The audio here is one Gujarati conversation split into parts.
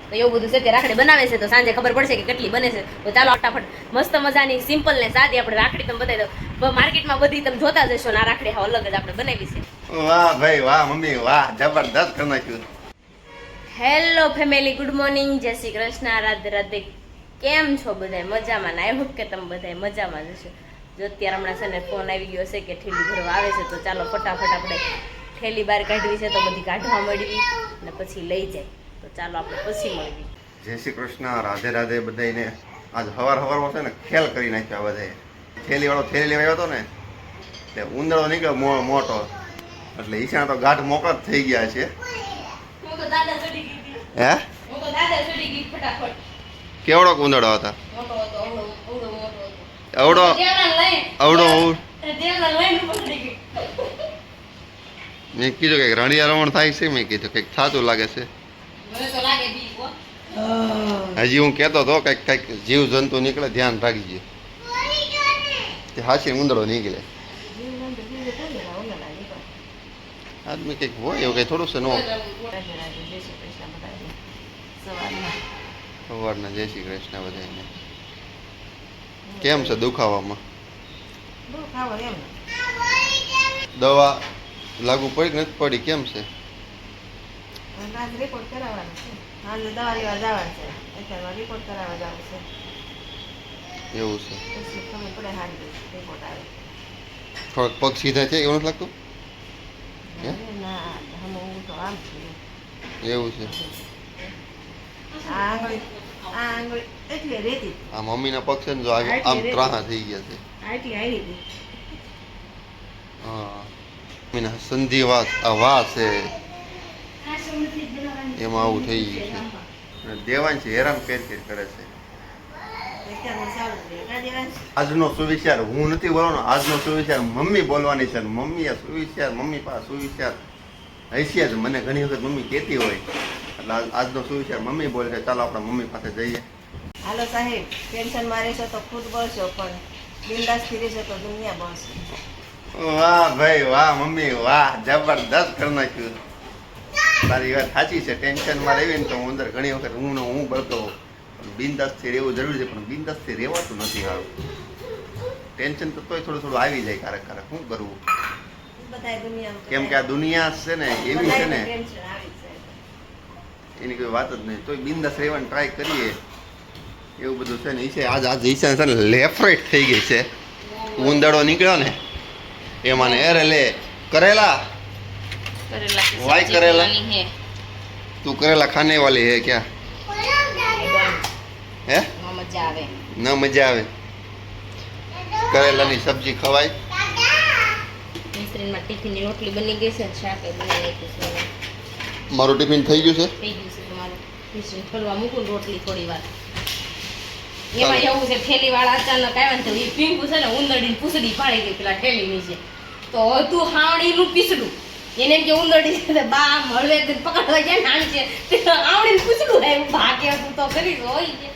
તો એવું બધું છે કે રાખડી બનાવે છે તો સાંજે ખબર પડશે કે કેટલી બને છે. તો ચાલો ફટાફટ મસ્ત મજાની સિમ્પલ ને સાદી આપણે રાખડી તમે બતાવી દો. માર્કેટમાં બધી તમે જોતા જશો ને આ રાખડી હા અલગ જ આપણે બનાવી છે. વાહ ભાઈ વાહ મમ્મી વાહ જબરદસ્ત કરી નાખ્યું. હેલો ફેમિલી, ગુડ મોર્નિંગ, જય શ્રી કૃષ્ણ, રાધે રાધે. કેમ છો બધા? મજામાં ને? આઈ હોપ કે તમે બધા મજામાં જ હશો. જો અત્યારે હમણાં છે ને ફોન આવી ગયો છે કે ઠેલી ભરવા આવે છે તો ચાલો ફટાફટ આપણે ઠેલી બહાર કાઢવી છે તો બધી કાઢવા મળવી ને પછી લઈ જાય. તો ચાલો આપણે પછી મળવી. જય શ્રી કૃષ્ણ, રાધે રાધે બધાને. આજ હવારમાં છે ને ખેલ કરી નાખ્યા બધાએ. થેલી વાળો થેલી લેવા આવ્યો હતો ને તે ઉંદરો નીકળ્યો મોટો, એટલે ઈશાના તો ગાઢ મોકળા જ થઈ ગયા છે. હું તો દાદા ચડી ગઈ હતી. હે? હું તો દાદા ચડી ગઈ ફટાફટ. કેવડો ઉંદરડો હતા? મોટો હતો, અવડો મોટો હતો. અવડો અવડો અવડો લઈને પકડી ગઈ. મેં કીધું કે રણિયા રમણ થાય છે, મેં કીધું કંઈક થતું લાગે છે. મને તો લાગે બી કો. હજી હું કહેતો હતો કંઈક જીવ જંતુ નીકળે ધ્યાન રાખીએ. તે હાસી ઉંદરો નીકળે. આદમી કંઈક હોય એવું કંઈ થોડું છે નો. સવારના જય શ્રી કૃષ્ણ બધાને. કેમ છે દુખાવામાં? દવા લાગુ પડી કે નથી પડી? કેમ છે? રિપોર્ટ કરાવવાનો છે. આજે દવા લેવા જવાનું છે. અત્યારમાં રિપોર્ટ કરાવવા જવાનું છે. એવું છે. પછી ખબર પડે હારી રિપોર્ટ આવે. થોડાક પગ સીધા છે એવું નથી લાગતું? હે? ના હમ હું તો આમ છું. એવું છે. આ આંગળી એટલે રેતી આ મમ્મીના પગ છે ને જો આમ ત્રાહા થઈ ગયા છે. આટલી આવી હતી. હા મમ્મીના સંધિવાસ આ વાસ છે એમાં આવું થઈ ગયું છે. દેવાન છે હેરાન કેર કરે છે. અત્યારમાં સારું છે. કા દેવાન? આજનો સુવિચાર હું નથી બોલવાનો, આજનો સુવિચાર મમ્મી બોલવાની છે. મમ્મી આ સુવિચાર મમ્મી પાસે સુવિચાર હૈસિયત મને ઘણી વખત મમ્મી કહેતી હોય એટલે આજનો સુવિચાર મમ્મી બોલે છે. ચાલો આપણે મમ્મી પાસે જઈએ. હાલો સાહેબ, ટેન્શનમાં રહેશો તો ખુદ બળશો પણ બિંદાસથી રહેશો તો દુનિયા બળશે. વાહ ભાઈ વાહ મમ્મી વાહ જબરદસ્ત કરી નાખ્યું. તારી વાત સાચી છે. ટેન્શનમાં રહેવી ને તો હું અંદર ઘણી વખત હું બળતો બિંદાસથી રહેવું જરૂરી છે પણ બિંદાસથી રહેવાતું નથી. હારું ટેન્શન તો તોય થોડું થોડું આવી જાય ક્યારેક ક્યારેક. શું કરવું? બધાય દુનિયામાં કેમ કે આ દુનિયા છે ને એવી છે ને ટેન્શન આવી જ જાય. એની કોઈ વાત જ નહીં. તોય બિંદાસ રહેવાની ટ્રાય કરીએ એવું બધું છે ને. ઈશે આજ ઈશા છે ને લેફ્ટ થઈ ગઈ છે. ઉંદરડો નીકળ્યો ને એમાં ને અરે લે કરેલા વાય करेला तू करेला खाने वाली है क्या? है મજા આવે. न मजा आवे करेलाની સબ્જી ખવાય. મિશ્રીમાં ટિફિનની રોટલી બની ગઈ છે, શાક એ બની નાખ્યું છે. મારું ટિફિન થઈ ગયું છે. થઈ ગયું છે તમારું. મિશ્રી ખોલવા મૂકું ને રોટલી થોડી વાર. એમાં એવું છે ઠેલી વાળા અચાનક આવ્યા ને તો એ પીંકુ છે ને ઉંદરડી પૂછડી પાડી ગઈ પેલા ઠેલી નીચે. તો હતું હાવણીનું પીસડું. એને એમ કે ઉંદરડી છે બા આમ હળવે પકડવા ગયા ને આમ છે આવડીને પૂછડું આવ્યું ભાગે હતું તો કરી હોય છે.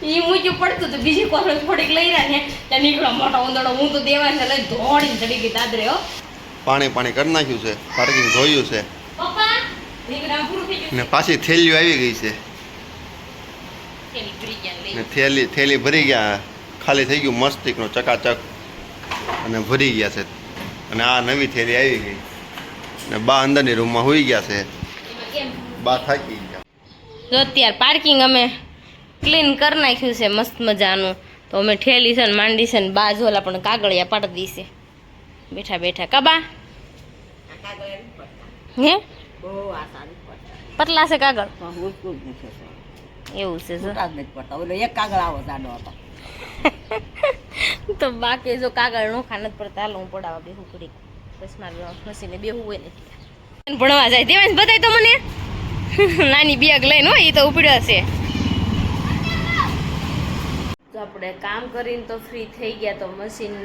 એ મૂક્યું પડતું તો બીજી કોથળી થોડીક લઈ રહ્યા ને ત્યાં નીકળો મોટો ઉંદરડો. હું તો દેવાને લઈ દોડીને ચડી ગઈ દાદરે. હો પાણી કરી નાખ્યું છે, પાર્કિંગ ધોયું છે પપ્પા નીકળા પૂરું થઈ ગયું ને પાછી થેલીઓ આવી ગઈ છે ઠેલી ભરી ગયા લઈ. ને થેલી ભરી ગયા. ખાલી થઈ ગયું મસ્તીકનો ચકાચક અને ભરી ગયા છે. અને આ નવી થેલી આવી ગઈ ને બા અંદરની રૂમમાં હોઈ ગયા છે. બા થાકી ગયા. જો અત્યારે પાર્કિંગ અમે ક્લીન કરી નાખ્યું છે મસ્ત મજાનું. તો અમે ઠેલી છે ને માંડી છે ને બા ઝોલા પણ કાગળિયા પાડી દીશે બેઠા બેઠા. કબા આ કાગળ એમ પડતા. હે બહુ આ સારું પડતા. પતલા છે કાગળ ઉચકું જ નથી થતું. એવું છે જો. છૂટા જ નથી પડતા. ઓલો એક કાગળ આવો જાડો હતો. તો બાકી જો કાગળ નોખા નથી પડતા. હાલો હું પડાવવા બેહું ઘડીક. બસ મારે મશીને બેહું હોય ને એટલે ભણવા જાય તેવા બધાય તો મને નાની બેગ લઈને હોય એ તો ઉપડ્યો છે. તો આપણે કામ કરીને તો ફ્રી થઈ ગયા. તો મશીન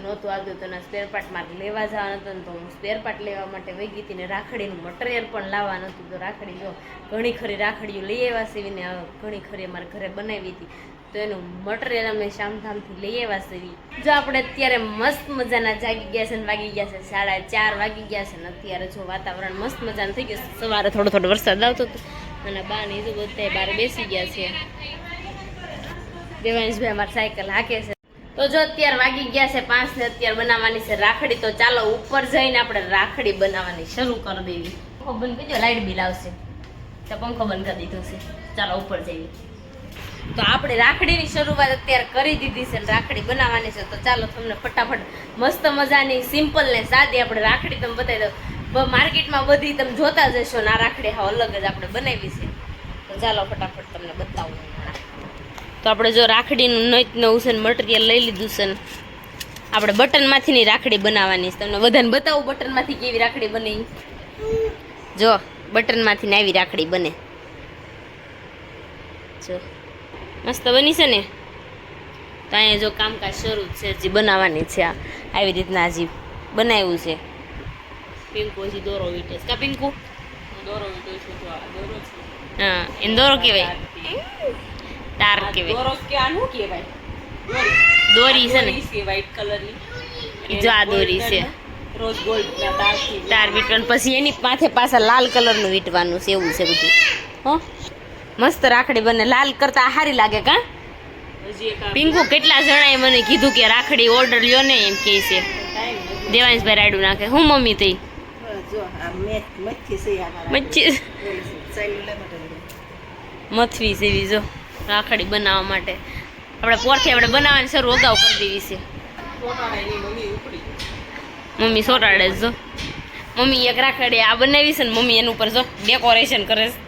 નહોતું આવ્યું તો એના સ્પેર પાર્ટ મારે લેવા જવાનું હતું ને તો હું સ્પેર પાર્ટ લેવા માટે વહી ગઈ હતી ને રાખડીનું મટીરિયલ પણ લાવવાનું હતું. તો રાખડી જો ઘણી ખરી રાખડીઓ લઈ આવ્યા સીવીને ઘણી ખરી અમારે ઘરે બનાવી હતી તો એનું મટીરિયલ અમે શામધામથી લઈ આવ્યા સીવી. જો આપણે અત્યારે મસ્ત મજાના જાગી ગયા છે ને વાગી ગયા છે 4:30 વાગી ગયા છે ને અત્યારે જો વાતાવરણ મસ્ત મજાનું થઈ ગયું. સવારે થોડો વરસાદ આવતો હતો અને બા ને જો બધા બહાર બેસી ગયા છે. દેવાંશભાઈ અમારી સાયકલ હાકે છે. તો જો અત્યારે વાગી ગયા છે 5 ને અત્યારે બનાવવાની છે રાખડી. તો ચાલો ઉપર જઈને આપણે રાખડી બનાવવાની શરૂ કરી દેવી. પંખો બંધ કરજો, લાઈટ બિલ આવશે. તો પંખો બંધ કરી દીધો છે. ચાલો ઉપર જઈએ. તો આપણે રાખડીની શરૂઆત અત્યારે કરી દીધી છે. રાખડી બનાવવાની છે. તો ચાલો તમને ફટાફટ મસ્ત મજાની સિમ્પલ ને સાદી આપણે રાખડી તમે બતાવી દો. માર્કેટમાં બધી તમે જોતા જશો ને આ રાખડી હા અલગ જ આપણે બનાવી છે. તો ચાલો ફટાફટ તમને બતાવું. તો આપણે જો રાખડીનું નવું છે મટીરિયલ લઈ લીધું છે ને આપણે બટનમાંથીની રાખડી બનાવવાની છે. તમને બધાને બતાવું બટનમાંથી કેવી રાખડી બને. જો બટનમાંથી ને આવી રાખડી બને. જો મસ્ત બની છે ને. તો અહીંયા જો કામકાજ શરૂ છે, હજી બનાવવાની છે. આવી રીતના હજી બનાવ્યું છે. પિંકુ હજી દોરો વીટે છે. કા પિંકુ દોરો વીટે છે. હા એને દોરો કહેવાય. તાર કહેવાય. દોરો કે આનું કહેવાય. દોરી છે ને વ્હાઈટ કલરની. જો આ દોરી છે રોઝ ગોલ્ડ ના તાર વીટવાનું. પછી એની માથે પાછા લાલ કલરનું વીટવાનું છે. એવું છે બધું. હો મસ્ત રાખડી બને. લાલ કરતા સારી લાગે કા પિંકુ? કેટલા જણાએ મને કીધું કે રાખડી ઓર્ડર લ્યો ને એમ કે છે. દેવાંશભાઈ રાડું નાખે. હું મમ્મી તઈ મથવી સેવી જો રાખડી બનાવવા માટે આપણે પોરથી આપણે બનાવવાની શરૂ અગાઉ કરી દેવી છે. મમ્મી સોટાડે જો. મમ્મી એક રાખડી આ બનાવી છે ને મમ્મી એનું ઉપર જો ડેકોરેશન કરે છે.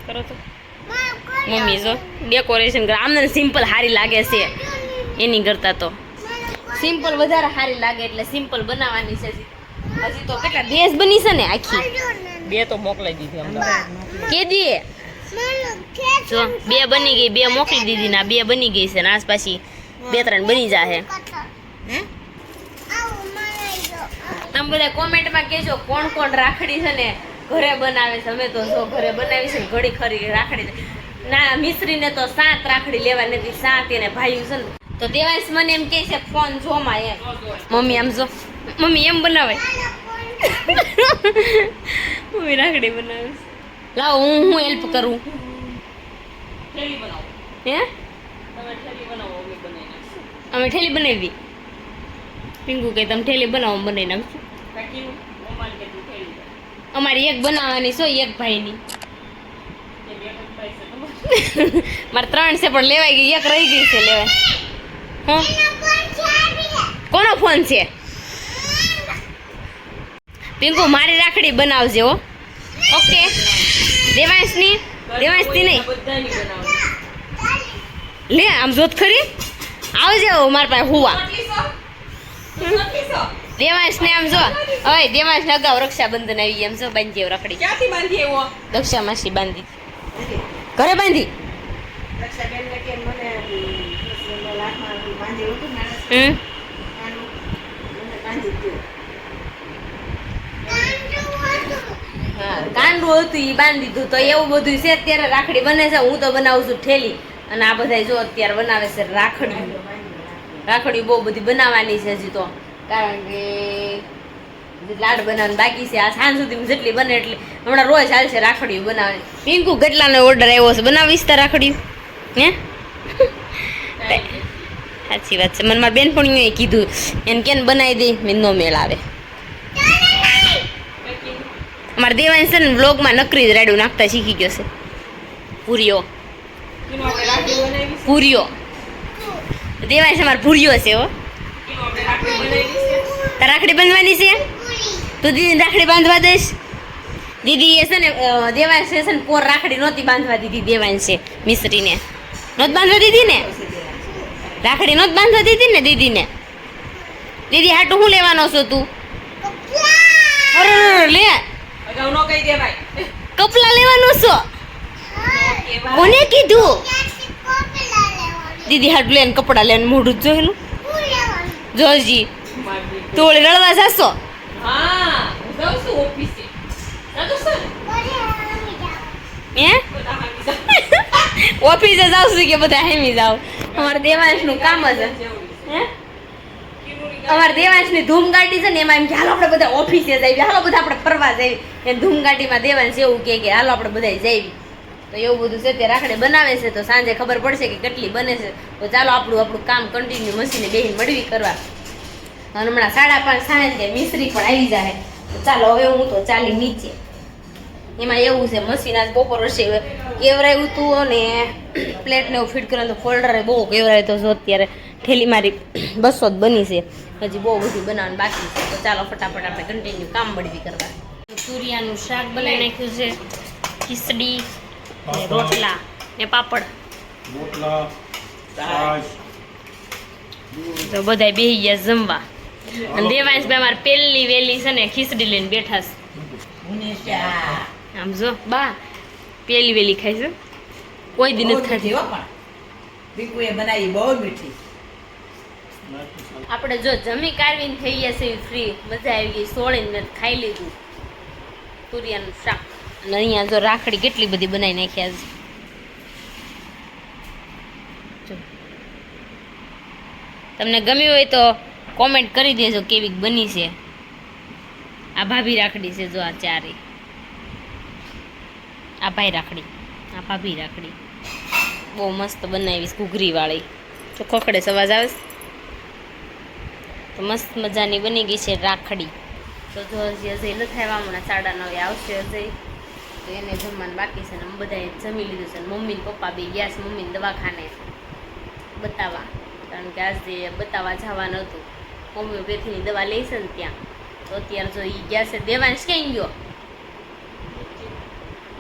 કરો તો મમ્મી જો ડેકોરેશન કરે. આમને સિમ્પલ સારી લાગે છે એની કરતા. તો સિમ્પલ વધારે સારી લાગે એટલે સિમ્પલ બનાવવાની છે. હજી તો કેટલા બેસ બની છે ને આખી. 2 તો મોકલાઈ દીધી અમદાવાદ. કે દીએ જો 2 બની ગઈ, 2 મોકલી દીધી ને 2 બની ગઈ છે ને આસપાસી 2-3 બની જાહે. તમે બધા કોમેન્ટમાં કહેજો કોણ કોણ રાખડી છે ને ઘરે બનાવે છે. અમે તો જો ઘરે બનાવી છે ને ઘડી ખરી રાખડી. ના મિસ્ત્રીને તો 7 રાખડી લેવા નથી. 7 એને ભાઈ છે ને. તો દેવાંશ મને એમ કહે છે ફોન જોમાં એમ. મમ્મી આમ જો. મમ્મી એમ બનાવે. મમ્મી રાખડી બનાવે. લાવો હું હેલ્પ કરું. ઠેલી બનાવો. હે તમે ઠેલી બનાવો અમે બનાવી નાખશું. અમે ઠેલી બનાવી. પિંકુ કે તમે ઠેલી બનાવો બનાવી નાખશું. કાકીનું મમ્માને કે તું ઠેલી. અમારી એક બનાવવાની છે એક ભાઈની. મારે 3 છે પણ લેવાઈ ગઈ. એક રહી ગઈ છે લેવાય. હા કોનો ફોન છે? પિંકુ મારી રાખડી બનાવજે હો. ઓકે દેવાંશની નહીં લે આમ જોત ખરી. આવજે મારા પાસે હુવા. દેવાંશને આમ જો. હવે દેવાંશને અગાઉ રક્ષાબંધન આવી એમ જો બાંધી રાખડી. ક્યાંથી બાંધી આવ્યો? દક્ષા માસી બાંધી. ઘરે બાંધી. હા કાંડું હતું એ બાંધી દીધું. તો એવું બધું છે અત્યારે રાખડી બને છે. હું તો બનાવું છું ઠેલી અને આ બધા જો અત્યારે બનાવે છે રાખડી. રાખડી બહુ બધી બનાવવાની છે હજી તો. કારણ કે લાડ બનાવવાની બાકી છે. આ સાંજ સુધી જેટલી બને એટલી હમણાં રોજ હાલશે રાખડીઓ બનાવવાની. પિંકુ કેટલાનો ઓર્ડર આવ્યો છે? બનાવીશ તા રાખડીઓ? હે સાચી વાત છે. મને મારા બેનપણીઓએ કીધું એને કેમ બનાવી દે. મેં નો મેળ આવે. અમારા દેવાંશ છે ને વ્લોગમાં નકરી જ રાડું નાખતા શીખી ગયો છે. પૂરીઓ દેવાંશ અમારે પૂરીઓ છે હો. તાર રાખડી બાંધવાની છે? તું દીદી રાખડી બાંધવા દઈશ? દીદી એ છે ને દેવાંશ છે ને પોર રાખડી નહોતી બાંધવા દીધી. દેવાંશે મિસ્ત્રીને નહોત બાંધવા દીધી ને રાખડી. નહોત બાંધવા દીધી ને દીદીને. દીદી હાટું શું લેવાનો છો તું? અરે લે કપલા લેવાનો છો? કોને કીધું? દીદી હાટ લે કપડા લે મોઢું જોયેલું જોજી. તું ઓલી રડવા જાશો? હે ઓફિસે જાવ છું કે બધા હેમી જાવ. અમારે દેવાંશ નું કામ જ હે અમારે દેવાંશની ધૂમ ગાડી છે ને એમાં એમ કે હાલો આપણે બધા ઓફિસે જઈએ, હાલો બધા આપણે ફરવા જઈએ. એ ધૂમ ગાડીમાં દેવાંશ એવું કે હાલો આપણે બધા જઈએ. તો એવું બધું છે તે રાખડી બનાવે છે. તો સાંજે ખબર પડશે કે કેટલી બને છે. તો ચાલો આપણું કામ કન્ટિન્યુ મશીને બેહીને મડવી કરવા. અને હમણાં 5:30 થાય ને મિસ્ત્રી પણ આવી જાય. તો ચાલો હવે હું તો ચાલી નીચે. એમાં એવું છે મશીન આજ બપોર વર્ષે કેવરાયું હતું અને પ્લેટને એવું ફિટ કરવાનું ફોલ્ડર બહુ કેવરાયું તો જો અત્યારે ઠેલી મારી 200 જ બની છે. હજી બહુ બધું બનાવવાનું બાકી છે. તો ચાલો ફટાફટ આપણે કન્ટિન્યુ કામ મળવી કરવા. તુરિયાનું શાક બનાવી નાખ્યું છે, ખીચડી ને રોટલા ને પાપડ. તો બધા બેસી ગયા જમવા. અને દેવાંશભાઈ અમારે પહેલી વેલી છે ને ખીચડી લઈને બેઠા છે. આમ જો બા પેલી વેલી ખાઈ છે, કોઈ દી નથી ખાધી. બનાવી બહુ મીઠી. આપણે જો જમી કાઢવીને થઈ ગયા છે ફ્રી, મજા આવી ગઈ. સોળીને મેં ખાઈ લીધું તુરિયાનું શાક. અને અહીંયા જો રાખડી કેટલી બધી બનાવી નાખ્યા છે. તમને ગમી હોય તો કોમેન્ટ કરી દેજો કેવી બની છે. આ ભાભી રાખડી છે જો, આ ચારે. આ ભાઈ રાખડી, આ ભાભી રાખડી બહુ મસ્ત બનાવીશ ઘૂઘરી વાળી. તો ખોખડે અવાજ આવે છે. તો મસ્ત મજાની બની ગઈ છે રાખડી. તો જો હજી અજય નથી આવ્યા, હમણાં 9:30 આવશે અજય. તો એને જમવાનું બાકી છે ને અમે બધાએ જમી લીધું છે. મમ્મી ને પપ્પા બી ગયા છે મમ્મીને દવાખાને બતાવવા, કારણ કે આજે બતાવવા જવાનું હતું. હોમિયોપેથીની દવા લે છે ને ત્યાં. તો અત્યારે જો એ ગયા છે. દેવાંશ ક્યાં ગયો?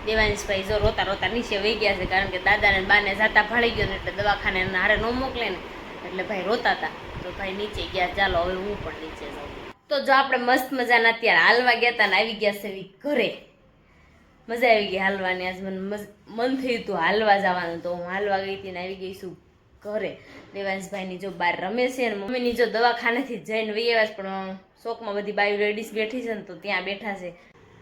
દેવાંશભાઈ જો રોતા રોતા નીચે વહી ગયા છે, કારણ કે દાદાને બાને જાતા ભાળી ગયો ને એટલે દવાખાને હારે ન મોકલે ને એટલે ભાઈ રોતા હતા. તો ભાઈ નીચે ગયા. ચાલો હવે હું પણ નીચે જાઉં. તો જો આપણે મસ્ત મજાના અત્યારે હાલવા ગયા હતા ને આવી ગયા છે ઘરે. મજા આવી ગઈ હાલવાની. આજ મને મન થયું હતું હાલવા જવાનું, તો હું હાલવા ગઈ હતી ને આવી ગઈ છું ઘરે. દેવાંશભાઈની જો બહાર રમે છે ને મમ્મીની જો દવાખાનેથી જઈને વહી આવ્યા છે, પણ શોકમાં બધી બાયું લેડીઝ બેઠી છે ને તો ત્યાં બેઠા છે.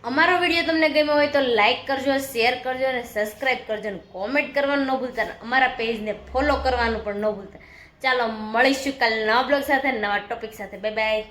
અમારો વિડીયો તમને ગમ્યો હોય તો લાઈક કરજો, શેર કરજો અને સબસ્ક્રાઈબ કરજો અને કોમેન્ટ કરવાનું ન ભૂલતા. અમારા પેજને ફોલો કરવાનું પણ ન ભૂલતા. ચાલો મળીશું કાલે નવા બ્લોગ સાથે, નવા ટોપિક સાથે. Bye bye.